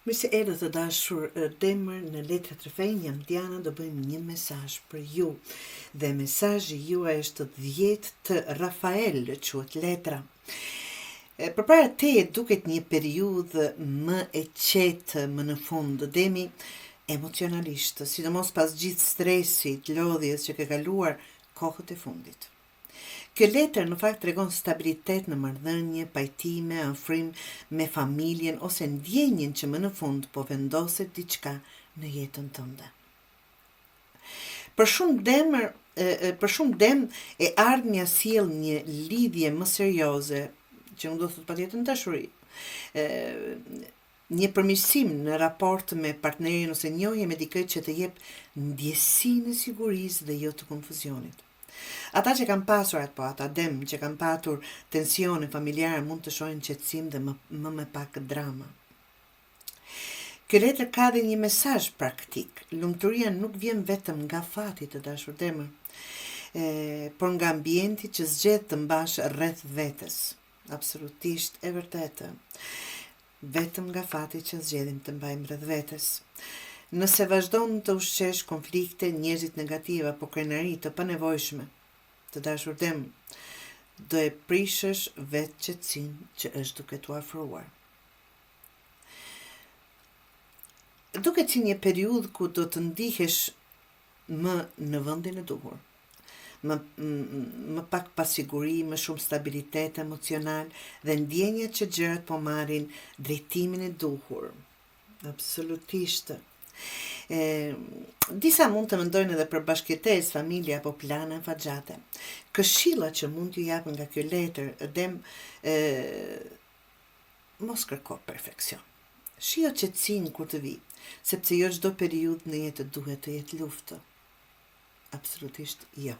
Mirë se erdhët të dashur Demër në Letrat Rrëfejnë, jam Diana, do bëjmë një mesazh për ju. Dhe mesazhi juaj është 10 të Rafael, quhet letra. Përpara teje duket një periudhë më e qetë më në fund, Demi, emocionalisht, sidomos pas gjithë stresit, lodhjes që ke kaluar kohët e fundit. Kjo letër në fakt tregon stabilitet në marrëdhënie, pajtime, afrim me familjen ose ndjenjen që më në fund po vendoset diçka në jetën tënde. Për shumë dem e ardhmja sjell një lidhje më serioze, që nuk do të thotë patjetër në dashuri. Një përmirësim në raport me partnerin ose njohje me dikë që të jep ndjesinë e sigurisë dhe jo të konfuzionit. Ata që kanë pasur ata dem që kanë patur tensione familjare mund të shohin qetësim dhe më me pak drama. Kjo letër ka dhe një mesazh praktik. Lumturia nuk vjen vetëm nga fati, të dashur Demër, por nga ambienti që zgjedh të mbash rreth vetes. Absolutisht e vërtetë. Vetëm nga fati që zgjedhim të mbajmë rreth vetes. Nëse vazhdon të ushqesh konflikte, njerëzit negativ apo krenari të panevojshme, të dashur Dem, do e prishësh vetë qetësinë që është duke t'u afruar. Duket si një periudhë ku do të ndihesh më në vendin e duhur. Më pak pasiguri, më shumë stabilitet emocional dhe ndjenja që gjërat po marrin drejtimin e duhur. Absolutisht. Disa mund të mendojnë edhe për bashkëjetesë, familje apo plane faxhate. Këshillat që mund t'ju jap nga kjo letër, Dem, mos kërko perfeksion. Shijo qetësinë kur të vi, sepse jo çdo periudhë në jetë duhet të jetë luftë. Absolutisht jo.